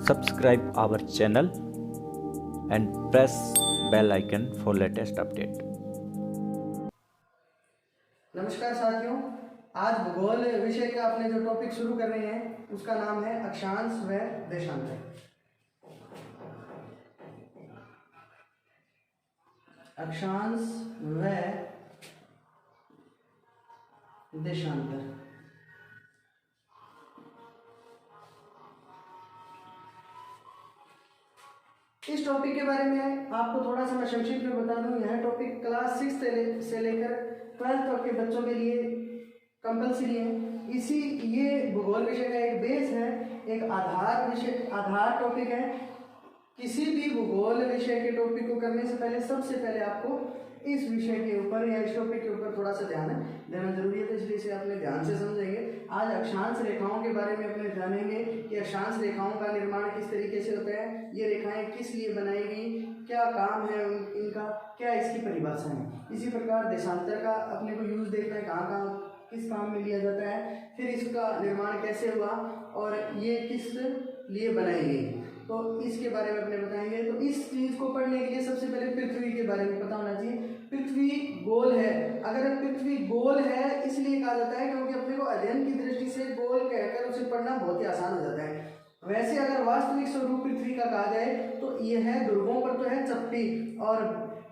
subscribe our channel and press bell icon for latest update. नमस्कार साथियों, आज भूगोल विषय का अपने जो टॉपिक शुरू कर रहे हैं उसका नाम है अक्षांश व देशांतर। अक्षांश व देशांतर। इस टॉपिक के बारे में आपको थोड़ा सा मैं संक्षिप्त में बता दूं। यह टॉपिक क्लास 6 से लेकर 12th तक के बच्चों के लिए कंपलसरी है। ये भूगोल विषय का एक बेस है, एक आधार टॉपिक है। किसी भी भूगोल विषय के टॉपिक को करने से पहले सबसे पहले आपको इस विषय के ऊपर या इस टॉपिक के ऊपर थोड़ा सा ध्यान देना जरूरी है, तो इसलिए इसे अपने ध्यान से समझेंगे। आज अक्षांश रेखाओं के बारे में अपने जानेंगे कि अक्षांश रेखाओं का निर्माण किस तरीके से होता है, ये रेखाएं किस लिए बनाई गई, क्या काम है इनका, क्या इसकी परिभाषा है। इसी प्रकार देशांतर का अपने को यूज देखना है, कहाँ कहाँ किस काम में लिया जाता है, फिर इसका निर्माण कैसे हुआ और ये किस लिए बनाई गई, तो इसके बारे में अपने बताएंगे। तो इस चीज को पढ़ने के लिए सबसे पहले पृथ्वी के बारे में पता होना चाहिए। पृथ्वी गोल है। अगर पृथ्वी गोल है इसलिए कहा जाता है क्योंकि अपने को अध्ययन की दृष्टि से गोल कहकर उसे पढ़ना बहुत ही आसान हो जाता है। वैसे अगर वास्तविक स्वरूप पृथ्वी का कहा जाए तो यह है ध्रुवों पर तो है चपटी और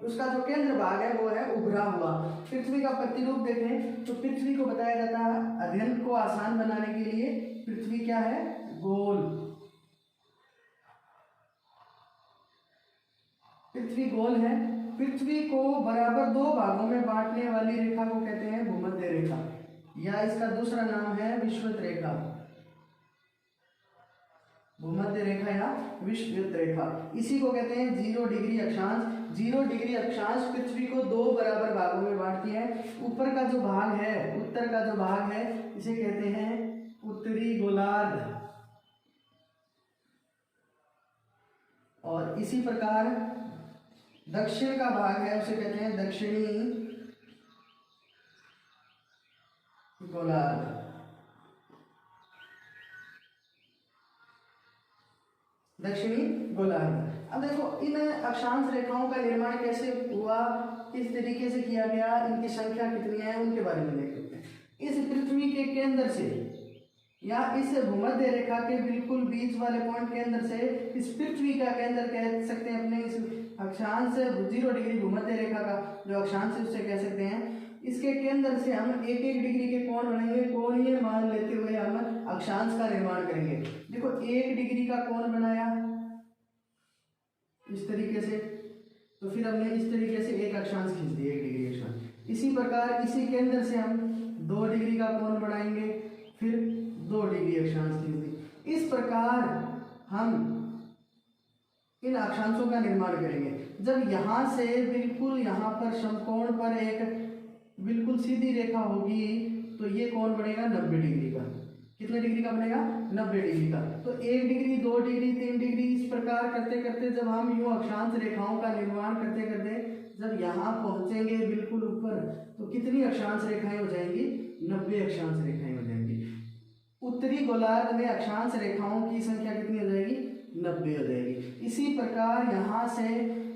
उसका जो केंद्र भाग है वो है उभरा हुआ। पृथ्वी का प्रतिरूप देखें तो पृथ्वी को बताया जाता है अध्ययन को आसान बनाने के लिए पृथ्वी क्या है, गोल। पृथ्वी गोल है। पृथ्वी को बराबर दो भागों में बांटने वाली रेखा को कहते हैं भूमध्य रेखा, या इसका दूसरा नाम है विषुवत रेखा। भूमध्य रेखा या विषुवत रेखा, इसी को कहते हैं 0 डिग्री अक्षांश। 0 डिग्री अक्षांश पृथ्वी को दो बराबर भागों में बांटती है। ऊपर का जो भाग है, उत्तर का जो भाग है, इसे कहते हैं उत्तरी गोलार्ध, और इसी प्रकार दक्षिण का भाग है उसे कहते हैं दक्षिणी गोलार्ध। दक्षिणी गोलार्ध। अब देखो इन अक्षांश रेखाओं का निर्माण कैसे हुआ, किस तरीके से किया गया, इनकी संख्या कितनी है, उनके बारे में देख लेते हैं। इस पृथ्वी के केंद्र से या इस भूमध्य रेखा के बिल्कुल बीच वाले पॉइंट के अंदर से इस पृथ्वी का केंद्र कह सकते हैं अपने इस अक्षांश 0 डिग्री भूमध्य रेखा का जो अक्षांश है उससे कह सकते हैं। इसके केंद्र से हम 1-1 डिग्री के कोण बनाएंगे। कोणीय मान लेते हुए हम अक्षांश का निर्माण करेंगे। देखो 1 डिग्री का कोण बनाया इस तरीके से, तो फिर हमने इस तरीके से एक अक्षांश खींच दिया, 1 डिग्री अक्षांश। इसी प्रकार इसी केंद्र से हम 2 डिग्री का कोण बढ़ाएंगे, फिर 2 डिग्री अक्षांश खींच दी। इस प्रकार हम इन अक्षांशों का निर्माण करेंगे। जब यहाँ से बिल्कुल यहाँ पर समकोण पर एक बिल्कुल सीधी रेखा होगी तो ये कोण बनेगा 90 डिग्री का। कितने डिग्री का बनेगा, 90 डिग्री का। तो 1 डिग्री, 2 डिग्री, 3 डिग्री, इस प्रकार करते करते जब हम यूं अक्षांश रेखाओं का निर्माण करते करते जब यहाँ पहुंचेंगे बिल्कुल ऊपर, तो कितनी अक्षांश रेखाएं हो जाएंगी, 90 अक्षांश रेखाएं हो जाएंगी। उत्तरी गोलार्ध में अक्षांश रेखाओं की संख्या कितनी हो जाएगी, 90 हो जाएगी। इसी प्रकार यहाँ से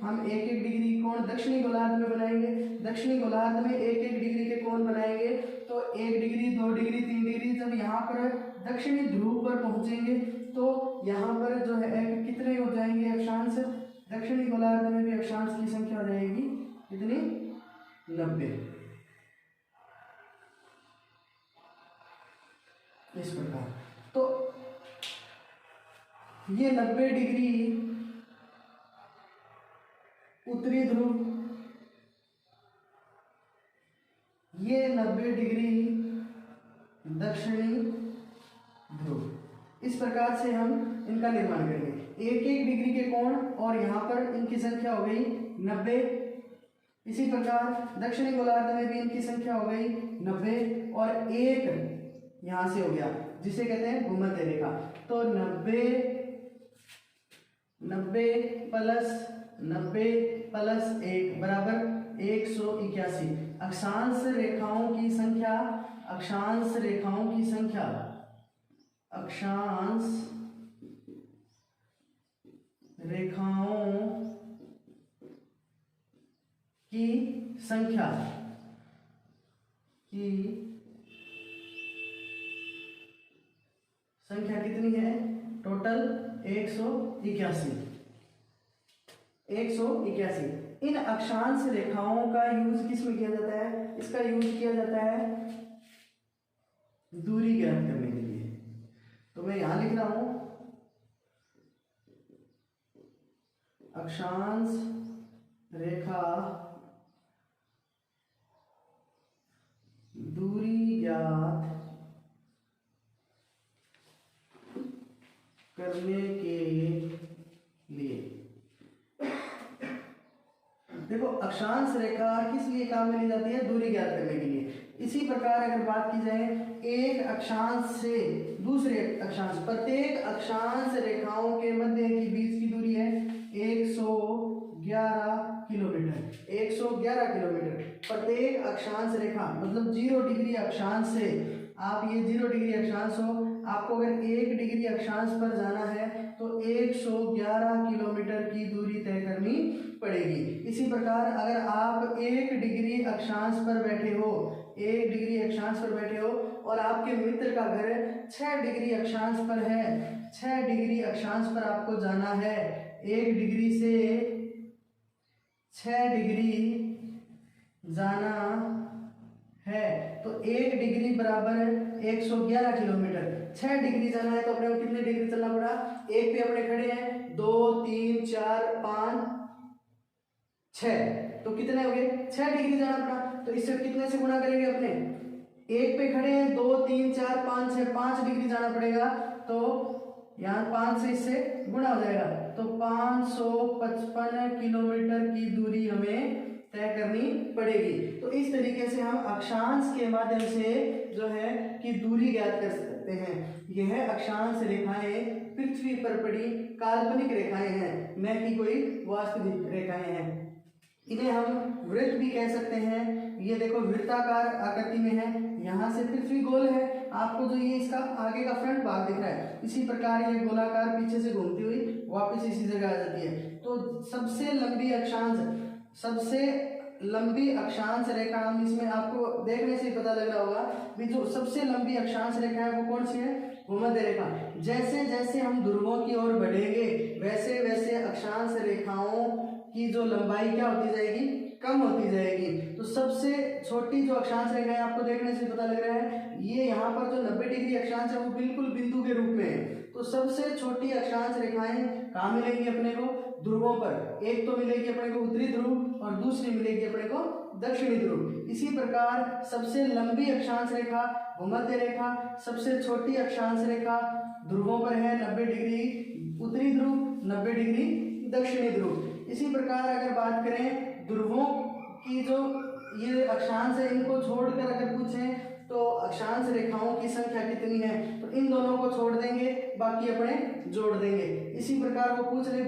हम 1-1 डिग्री कोण दक्षिणी गोलार्ध में बनाएंगे। दक्षिणी गोलार्ध में 1-1 डिग्री के कोण बनाएंगे तो 1 डिग्री, 2 डिग्री, 3 डिग्री। जब यहाँ पर दक्षिणी ध्रुव पर पहुंचेंगे तो यहाँ पर जो है कितने हो जाएंगे अक्षांश, दक्षिणी गोलार्ध में भी अक्षांश की संख्या हो जाएगी कितनी, 90। इस प्रकार तो ये 90 डिग्री उत्तरी ध्रुव, ये 90 डिग्री दक्षिणी ध्रुव। इस प्रकार से हम इनका निर्माण करेंगे। 1-1 डिग्री के कोण और यहाँ पर इनकी संख्या हो गई 90। इसी प्रकार दक्षिणी गोलार्ध में भी इनकी संख्या हो गई 90 और एक यहाँ से हो गया जिसे कहते हैं भूमध्य रेखा। तो 90 प्लस 90 प्लस 1 बराबर 181। अक्षांश रेखाओं की संख्या, अक्षांश रेखाओं की संख्या, अक्षांश रेखाओं की संख्या कितनी है? टोटल 181। इन अक्षांश रेखाओं का यूज किस में किया जाता है? इसका यूज किया जाता है दूरी ज्ञात करने के लिए। तो मैं यहां लिख रहा हूं अक्षांश रेखा दूरी ज्ञात करने के लिए। देखो अक्षांश रेखा किस लिए काम में ली जाती है? दूरी ज्ञात करने के लिए। इसी प्रकार अगर बात की जाए एक अक्षांश से दूसरे अक्षांश, प्रत्येक अक्षांश रेखाओं के मध्य की बीच की दूरी है 111 किलोमीटर। 111 किलोमीटर प्रत्येक अक्षांश रेखा, मतलब 0 डिग्री अक्षांश से आप ये 0 डिग्री अक्षांश हो, आपको अगर 1 डिग्री अक्षांश पर जाना है तो 111 किलोमीटर की दूरी तय करनी पड़ेगी। इसी प्रकार अगर आप 1 डिग्री अक्षांश पर बैठे हो, 1 डिग्री अक्षांश पर बैठे हो और आपके मित्र का घर 6 डिग्री अक्षांश पर है, 6 डिग्री अक्षांश पर आपको जाना है, 1 डिग्री से 6 डिग्री जाना है तो 1 डिग्री बराबर 111 किलोमीटर। 6 डिग्री जाना है तो अपने को कितने डिग्री चलना पड़ा? एक पे अपने खड़े हैं 2 3 4 5 6, तो कितने हो गए? 6 डिग्री जाना पड़ा। तो इससे कितने से गुणा करेंगे? अपने एक पे खड़े हैं 2 3 4 5 6, 5 डिग्री जाना पड़ेगा। तो यहाँ 5 से इससे गुणा हो जाएगा तो 555 किलोमीटर की दूरी हमें तय करनी पड़ेगी। तो इस तरीके से हम अक्षांश के माध्यम से जो है कि दूरी ज्ञात कर सकते हैं। यह अक्षांश रेखाएं पृथ्वी पर पड़ी काल्पनिक रेखाएं हैं, न कि कोई वास्तविक रेखाएं हैं। इन्हें हम वृत्त भी कह सकते हैं। ये देखो वृत्ताकार आकृति में है, यहाँ से पृथ्वी गोल है, आपको जो ये इसका आगे का फ्रंट भाग दिख रहा है, इसी प्रकार ये गोलाकार पीछे से घूमती हुई वापस इसी जगह आ जाती है। तो सबसे लंबी अक्षांश रेखा, हम इसमें आपको देखने से पता लग रहा होगा कि जो सबसे लंबी अक्षांश रेखा है वो कौन सी है? भूमध्य रेखा। जैसे जैसे हम ध्रुवों की ओर बढ़ेंगे वैसे वैसे अक्षांश रेखाओं की जो लंबाई क्या होती जाएगी? कम होती जाएगी। तो सबसे छोटी जो अक्षांश रेखा है, आपको देखने से पता लग रहा है, ये यहाँ पर जो 90 डिग्री अक्षांश है वो बिल्कुल बिंदु के रूप में है। तो सबसे छोटी अक्षांश रेखाएं कहाँ मिलेंगी अपने को? ध्रुवों पर। एक तो मिलेगी अपने को उत्तरी ध्रुव और दूसरी मिलेगी अपने को दक्षिणी ध्रुव। इसी प्रकार सबसे लंबी अक्षांश रेखा भूमध्य रेखा, सबसे छोटी अक्षांश रेखा ध्रुवों पर है 90 डिग्री उत्तरी ध्रुव, 90 डिग्री दक्षिणी ध्रुव। इसी प्रकार अगर बात करें ध्रुवों की जो ये अक्षांश है, इनको छोड़कर अगर पूछें तो अक्षांश रेखाओं की संख्या कितनी है, तो इन दोनों को छोड़ देंगे, बाकी अपने जोड़ देंगे। इसी प्रकार वो पूछ रहे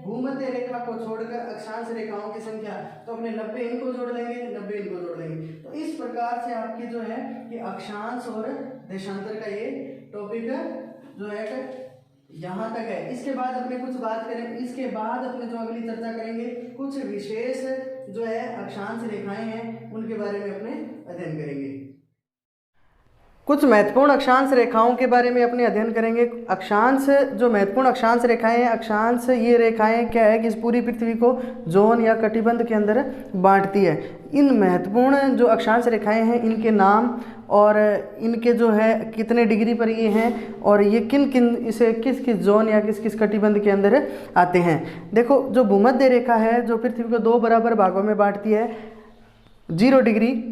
भूमध्य रेखा को छोड़कर अक्षांश रेखाओं की संख्या, तो अपने 90 इनको जोड़ लेंगे, 90 इनको जोड़ लेंगे। तो इस प्रकार से आपकी जो है कि अक्षांश और देशांतर का ये टॉपिक जो है यहाँ तक है। इसके बाद अपने कुछ बात करें, इसके बाद अपने जो अगली चर्चा करेंगे कुछ विशेष जो है अक्षांश रेखाएं हैं उनके बारे में अपने अध्ययन करेंगे। कुछ महत्वपूर्ण अक्षांश रेखाओं के बारे में अपने अध्ययन करेंगे। अक्षांश जो महत्वपूर्ण अक्षांश रेखाएं हैं, अक्षांश ये रेखाएं क्या है कि इस पूरी पृथ्वी को जोन या कटिबंध के अंदर बांटती है। इन महत्वपूर्ण जो अक्षांश रेखाएं हैं इनके नाम और इनके जो है कितने डिग्री पर ये हैं और ये किन किन इसे किस किस जोन या किस किस कटिबंध के अंदर आते हैं। देखो जो भूमध्य रेखा है जो पृथ्वी को 2 बराबर भागों में बांटती है, 0 डिग्री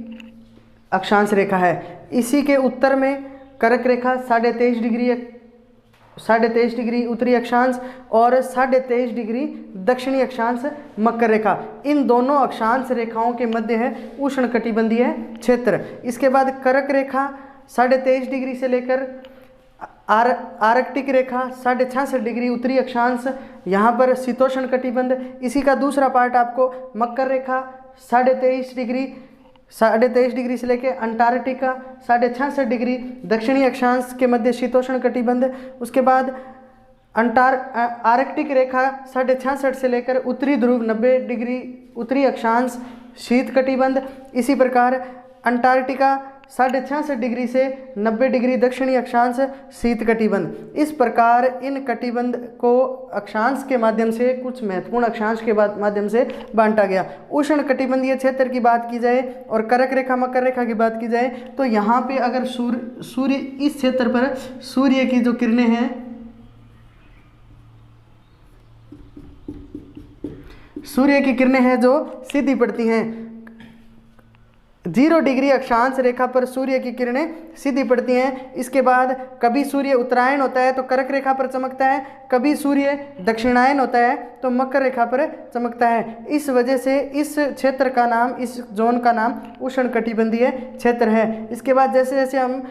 अक्षांश रेखा है। इसी के उत्तर में कर्क रेखा 23.5 डिग्री उत्तरी अक्षांश और 23.5 डिग्री दक्षिणी अक्षांश मकर रेखा। इन दोनों अक्षांश रेखाओं के मध्य है उष्णकटिबंधीय क्षेत्र। इसके बाद कर्क रेखा 23.5 डिग्री से लेकर आर्कटिक रेखा 66.5 डिग्री उत्तरी अक्षांश, यहाँ पर शीतोष्ण कटिबंध। इसी का दूसरा पार्ट आपको मकर रेखा 23.5 डिग्री से लेकर अंटार्कटिका 66.5 डिग्री दक्षिणी अक्षांश के मध्य शीतोष्ण कटिबंध। उसके बाद आर्कटिक रेखा 66.5 से लेकर उत्तरी ध्रुव 90 डिग्री उत्तरी अक्षांश शीत कटिबंध। इसी प्रकार अंटार्कटिका 66.5 डिग्री से 90 डिग्री दक्षिणी अक्षांश शीत कटिबंध। इस प्रकार इन कटिबंध को अक्षांश के माध्यम से, कुछ महत्वपूर्ण अक्षांश के माध्यम से बांटा गया। उष्ण कटिबंधीय क्षेत्र की बात की जाए और कर्क रेखा मकर रेखा की बात की जाए तो यहाँ पे अगर सूर्य इस क्षेत्र पर सूर्य की जो किरणें हैं, सूर्य की किरणें हैं जो सीधी पड़ती हैं। 0 डिग्री अक्षांश रेखा पर सूर्य की किरणें सीधी पड़ती हैं। इसके बाद कभी सूर्य उत्तरायण होता है तो कर्क रेखा पर चमकता है, कभी सूर्य दक्षिणायन होता है तो मकर रेखा पर चमकता है। इस वजह से इस क्षेत्र का नाम, इस जोन का नाम उष्ण कटिबंधीय क्षेत्र है। इसके बाद जैसे जैसे हम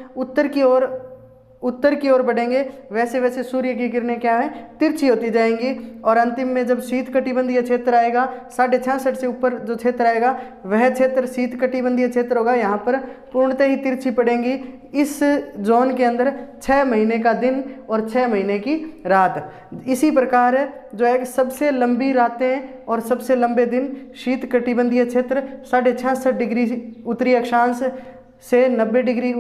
उत्तर की ओर बढ़ेंगे वैसे वैसे सूर्य की किरणें क्या है, तिरछी होती जाएंगी और अंतिम में जब शीत कटिबंधीय क्षेत्र आएगा, 66.5 से ऊपर जो क्षेत्र आएगा वह क्षेत्र शीत कटिबंधीय क्षेत्र होगा। यहाँ पर पूर्णतः ही तिरछी पड़ेंगी। इस जोन के अंदर 6 महीने का दिन और 6 महीने की रात। इसी प्रकार जो है सबसे लंबी रातें और सबसे लंबे दिन शीत कटिबंधीय क्षेत्र 66.5 डिग्री उत्तरी अक्षांश से 90 डिग्री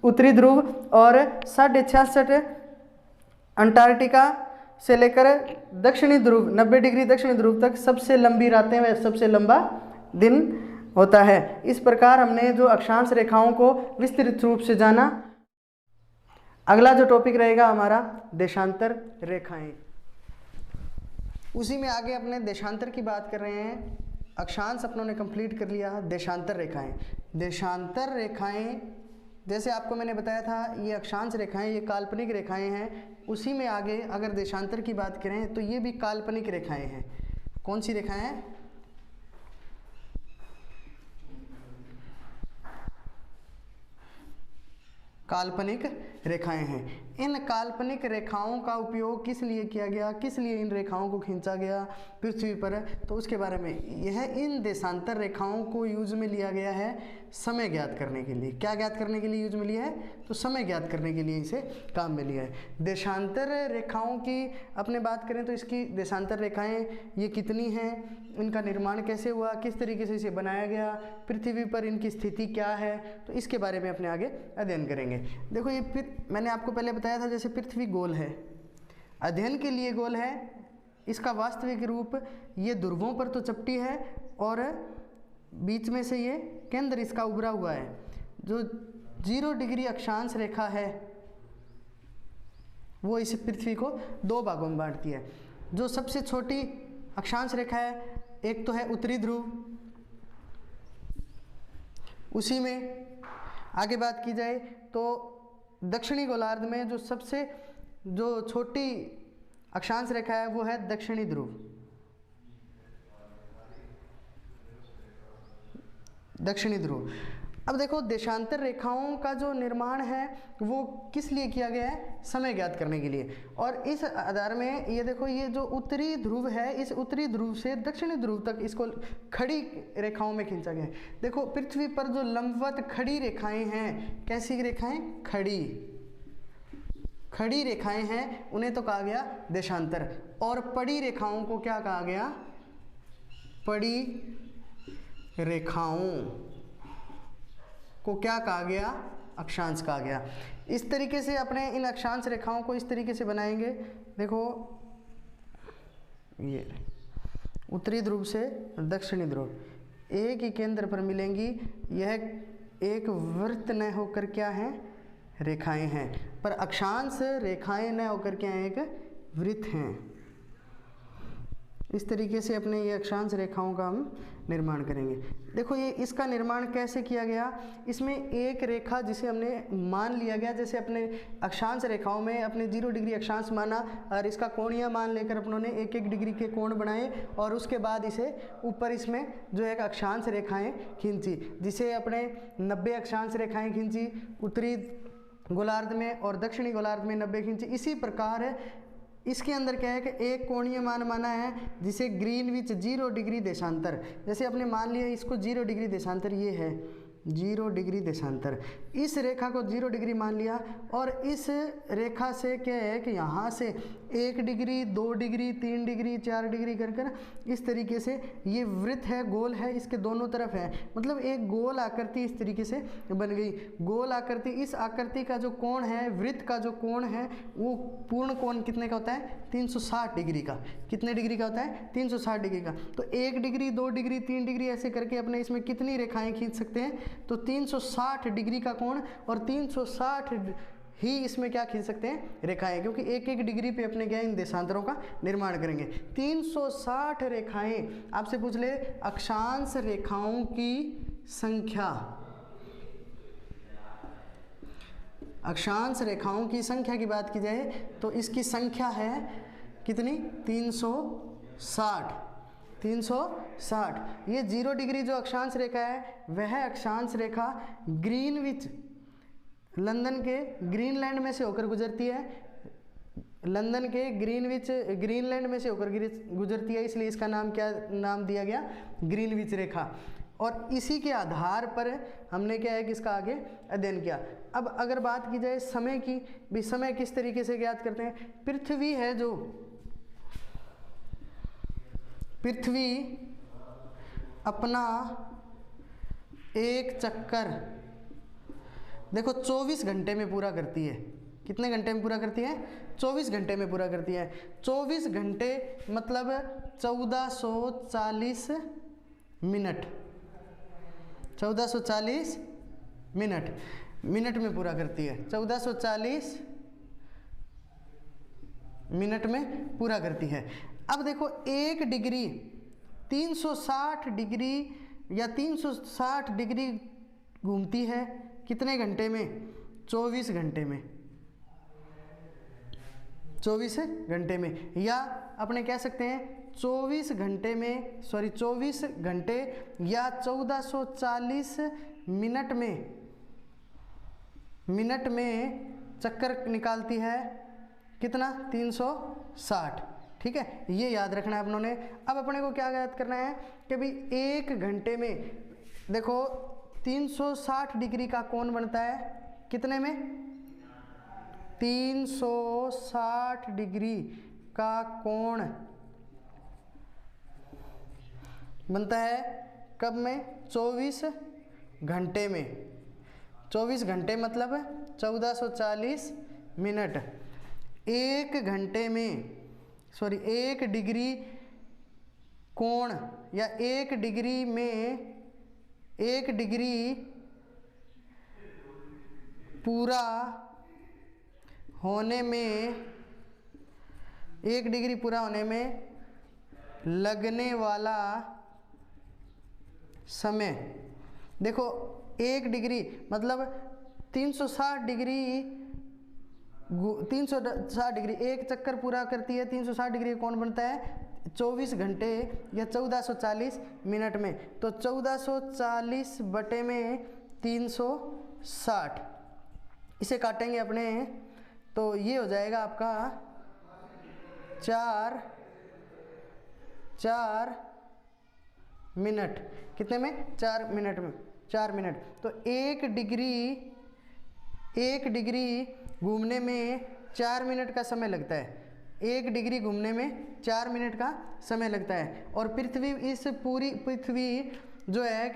उत्तरी ध्रुव और 66.5 अंटार्कटिका से लेकर दक्षिणी ध्रुव 90 डिग्री दक्षिणी ध्रुव तक सबसे लंबी रातें व सबसे लंबा दिन होता है। इस प्रकार हमने जो अक्षांश रेखाओं को विस्तृत रूप से जाना। अगला जो टॉपिक रहेगा हमारा देशांतर रेखाएं। उसी में आगे अपने देशांतर की बात कर रहे हैं। अक्षांश अपनों ने कंप्लीट कर लिया। देशांतर रेखाएं, देशांतर रेखाएं जैसे आपको मैंने बताया था ये अक्षांश रेखाएं, ये काल्पनिक रेखाएं हैं। उसी में आगे अगर देशांतर की बात करें तो ये भी काल्पनिक रेखाएं हैं। कौन सी रेखाएं हैं? काल्पनिक रेखाएं हैं। इन काल्पनिक रेखाओं का उपयोग किस लिए किया गया, किस लिए इन रेखाओं को खींचा गया पृथ्वी पर, तो उसके बारे में यह इन देशांतर रेखाओं को यूज में लिया गया है समय ज्ञात करने के लिए। क्या ज्ञात करने के लिए यूज में लिया है? तो समय ज्ञात करने के लिए इसे काम में लिया है। देशांतर रेखाओं की अपने बात करें तो इसकी देशांतर रेखाएं ये कितनी हैं, इनका निर्माण कैसे हुआ, किस तरीके से इसे बनाया गया, पृथ्वी पर इनकी स्थिति क्या है, तो इसके बारे में अपने आगे अध्ययन करेंगे। देखो ये मैंने आपको पहले बताया था जैसे पृथ्वी गोल है, अध्ययन के लिए गोल है। इसका वास्तविक रूप ये ध्रुवों पर तो चपटी है और बीच में से ये केंद्र इसका उभरा हुआ है। जो 0 डिग्री अक्षांश रेखा है वो इस पृथ्वी को 2 भागों में बांटती है। जो सबसे छोटी अक्षांश रेखा है एक तो है उत्तरी ध्रुव, उसी में आगे बात की जाए तो दक्षिणी गोलार्ध में जो छोटी अक्षांश रेखा है वो है दक्षिणी ध्रुव। दक्षिणी ध्रुव। अब देखो देशांतर रेखाओं का जो निर्माण है वो किस लिए किया गया है? समय ज्ञात करने के लिए। और इस आधार में ये देखो ये जो उत्तरी ध्रुव है, इस उत्तरी ध्रुव से दक्षिणी ध्रुव तक इसको खड़ी रेखाओं में खींचा गया है। देखो पृथ्वी पर जो लंबवत खड़ी रेखाएं हैं, कैसी रेखाएं? खड़ी रेखाएं हैं, उन्हें तो कहा गया देशांतर। और पड़ी रेखाओं को क्या कहा गया? पड़ी रेखाओं को क्या कहा गया? अक्षांश कहा गया। इस तरीके से अपने इन अक्षांश रेखाओं को इस तरीके से बनाएंगे। देखो ये उत्तरी ध्रुव से दक्षिणी ध्रुव एक ही केंद्र पर मिलेंगी। यह एक वृत्त न होकर क्या है? रेखाएं हैं। पर अक्षांश रेखाएं न होकर क्या है? एक वृत्त हैं। इस तरीके से अपने ये अक्षांश रेखाओं का हम निर्माण करेंगे। देखो ये इसका निर्माण कैसे किया गया? इसमें एक रेखा जिसे हमने मान लिया गया, जैसे अपने अक्षांश रेखाओं में अपने 0 डिग्री अक्षांश माना और इसका कोणीय मान लेकर अपनों ने 1-1 डिग्री के कोण बनाए और उसके बाद इसे ऊपर इसमें जो एक अक्षांश रेखाएं खींची, जिसे अपने 90 अक्षांश रेखाएं खींची उत्तरी गोलार्ध में और दक्षिणी गोलार्ध में 90 खींची। इसी प्रकार इसके अंदर क्या है कि एक कोणीय मान माना है जिसे ग्रीनविच 0 डिग्री देशांतर, जैसे अपने मान लिया इसको 0 डिग्री देशांतर ये है, 0 डिग्री देशांतर। इस रेखा को 0 डिग्री मान लिया और इस रेखा से क्या है कि यहाँ से 1 डिग्री 2 डिग्री 3 डिग्री 4 डिग्री कर कर इस तरीके से ये वृत्त है, गोल है, इसके दोनों तरफ है, मतलब एक गोल आकृति इस तरीके से बन गई। गोल आकृति, इस आकृति का जो कोण है, वृत्त का जो कोण है वो पूर्ण कोण कितने का होता है? 360 डिग्री का। कितने डिग्री का होता है? 360 डिग्री का। तो 1 डिग्री 2 डिग्री 3 डिग्री ऐसे करके अपने इसमें कितनी रेखाएं खींच सकते हैं? तो 360 डिग्री का कोण और 360 ही इसमें क्या खींच सकते हैं? रेखाएं, क्योंकि एक एक डिग्री पे अपने क्या इन देशांतरों का निर्माण करेंगे। 360 रेखाएं। आपसे पूछ ले अक्षांश रेखाओं की संख्या, अक्षांश रेखाओं की संख्या की बात की जाए तो इसकी संख्या है कितनी? 360। 360। ये 0 डिग्री जो अक्षांश रेखा है वह अक्षांश रेखा ग्रीनविच, लंदन के ग्रीनलैंड में से होकर गुजरती है। लंदन के ग्रीनविच, ग्रीनलैंड में से होकर गुजरती है, इसलिए इसका नाम क्या नाम दिया गया? ग्रीनविच रेखा। और इसी के आधार पर हमने क्या है कि इसका आगे अध्ययन किया। अब अगर बात की जाए समय की, भी समय किस तरीके से ज्ञात करते हैं? पृथ्वी है जो, पृथ्वी अपना एक चक्कर देखो 24 घंटे में पूरा करती है। कितने घंटे में पूरा करती है? 24 घंटे में पूरा करती है। 24 घंटे मतलब 1440 मिनट। 1440 मिनट, मिनट में पूरा करती है। 1440 मिनट में पूरा करती है। अब देखो 1 डिग्री 360 डिग्री या 360 डिग्री घूमती है कितने घंटे में? 24 घंटे में। 24 घंटे में, या अपने कह सकते हैं 24 घंटे में, सॉरी 24 घंटे या 1440 मिनट में चक्कर निकालती है कितना? 360। ठीक है, ये याद रखना है अपनों ने। अब अपने को क्या याद करना है कि भाई 1 घंटे में देखो 360 डिग्री का कोण बनता है कितने में? 360 डिग्री का कोण बनता है कब में? 24 घंटे में। 24 घंटे मतलब 1440 मिनट। 1 घंटे में, सॉरी 1 डिग्री कोण या 1 डिग्री में, 1 डिग्री पूरा होने में, 1 डिग्री पूरा होने में लगने वाला समय देखो 1 डिग्री मतलब 360 डिग्री, 360 डिग्री एक चक्कर पूरा करती है। 360 डिग्री कौन बनता है? 24 घंटे या 1440 मिनट में। तो 1440 बटे में 360, इसे काटेंगे अपने तो ये हो जाएगा आपका 4 मिनट। कितने में? 4 मिनट में। 4 मिनट। तो 1 डिग्री घूमने में 4 मिनट का समय लगता है। 1 डिग्री घूमने में 4 मिनट का समय लगता है। और पृथ्वी, इस पूरी पृथ्वी जो है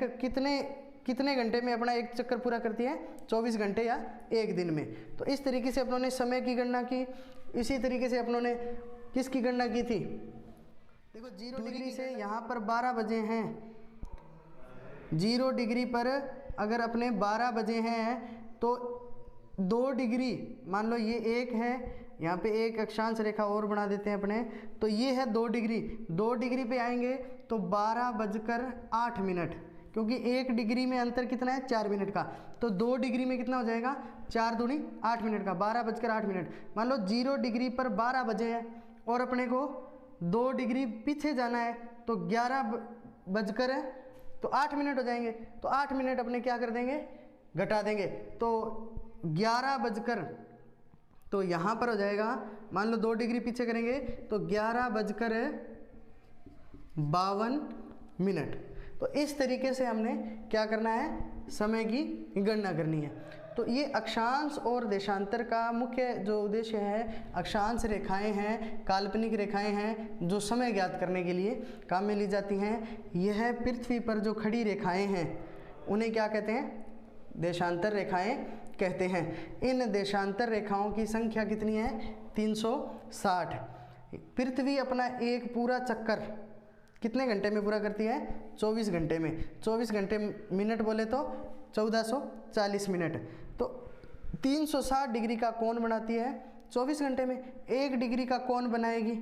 कितने घंटे में अपना एक चक्कर पूरा करती है? 24 घंटे या 1 दिन में। तो इस तरीके से अपनों ने समय की गणना की। इसी तरीके से अपनों ने किसकी गणना की थी? देखो 0 डिग्री से यहाँ पर 12 बजे हैं। 0 डिग्री पर अगर अपने 12 बजे हैं तो 2 डिग्री, मान लो ये 1 है, यहाँ पे एक अक्षांश रेखा और बना देते हैं अपने, तो ये है 2 डिग्री। 2 डिग्री पे आएंगे तो 12:08 मिनट, क्योंकि 1 डिग्री में अंतर कितना है? 4 मिनट का। तो 2 डिग्री में कितना हो जाएगा? 4 दूनी 8 मिनट का, 12:08 मिनट। मान लो 0 डिग्री पर 12 बजे है और अपने को 2 डिग्री पीछे जाना है तो 8 मिनट हो जाएंगे। तो 8 मिनट अपने क्या कर देंगे? घटा देंगे। तो 11 बजकर, तो यहाँ पर हो जाएगा, मान लो 2 डिग्री पीछे करेंगे तो 11:52 मिनट। तो इस तरीके से हमने क्या करना है? समय की गणना करनी है। तो ये अक्षांश और देशांतर का मुख्य जो उद्देश्य है, अक्षांश रेखाएं हैं, काल्पनिक रेखाएं हैं जो समय ज्ञात करने के लिए काम में ली जाती हैं। यह पृथ्वी पर जो खड़ी रेखाएं हैं उन्हें क्या कहते हैं? देशांतर रेखाएं कहते हैं। इन देशांतर रेखाओं की संख्या कितनी है? 360। पृथ्वी अपना एक पूरा चक्कर कितने घंटे में पूरा करती है? 24 घंटे में। 24 घंटे मिनट बोले तो 1440 मिनट। तो 360 डिग्री का कोण बनाती है 24 घंटे में। 1 डिग्री का कोण बनाएगी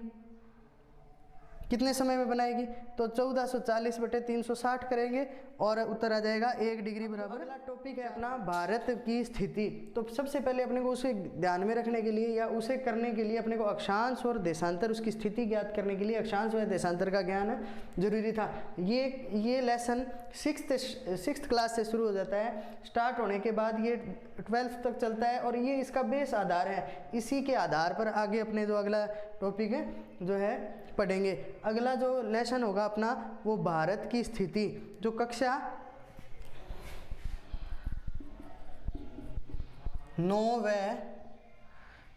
कितने समय में बनाएगी? तो 1440 बटे 360 करेंगे और उत्तर आ जाएगा 1 डिग्री बराबर। अगला टॉपिक है अपना भारत की स्थिति। तो सबसे पहले अपने को उसे ध्यान में रखने के लिए या उसे करने के लिए अपने को अक्षांश और देशांतर, उसकी स्थिति ज्ञात करने के लिए अक्षांश व देशांतर का ज्ञान जरूरी था। ये लेसन 6th क्लास से शुरू हो जाता है। स्टार्ट होने के बाद ये 12th तक चलता है और ये इसका बेस आधार है। इसी के आधार पर आगे अपने जो अगला टॉपिक है जो है पढ़ेंगे। अगला जो लेसन होगा अपना वो भारत की स्थिति, जो कक्षा 9 व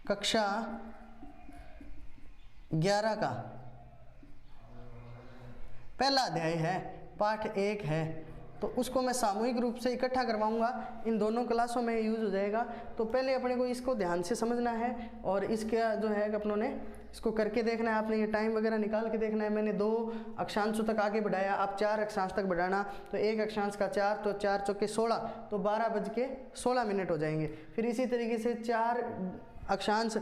कक्षा 11 का पहला अध्याय है, पाठ 1 है। तो उसको मैं सामूहिक रूप से इकट्ठा करवाऊंगा, इन दोनों क्लासों में यूज़ हो जाएगा। तो पहले अपने को इसको ध्यान से समझना है और इसका जो है अपनों ने इसको करके देखना है। आपने ये टाइम वगैरह निकाल के देखना है। मैंने 2 अक्षांशों तक आगे बढ़ाया, आप 4 अक्षांश तक बढ़ाना। तो 1 अक्षांश का 4, तो 4 चौके 16, तो 12:16 हो जाएंगे। फिर इसी तरीके से 4 अक्षांश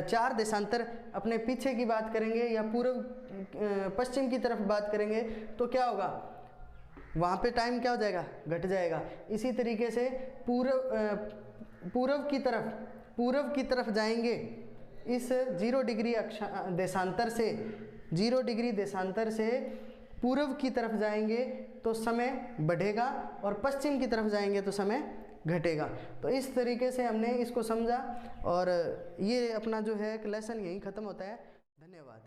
4 देशांतर अपने पीछे की बात करेंगे या पूर्व पश्चिम की तरफ बात करेंगे तो क्या होगा? वहाँ पे टाइम क्या हो जाएगा? घट जाएगा। इसी तरीके से पूर्व की तरफ जाएंगे इस 0 डिग्री देशांतर से, 0 डिग्री देशांतर से पूर्व की तरफ जाएंगे तो समय बढ़ेगा और पश्चिम की तरफ जाएंगे तो समय घटेगा। तो इस तरीके से हमने इसको समझा और ये अपना जो है लेसन यहीं ख़त्म होता है। धन्यवाद।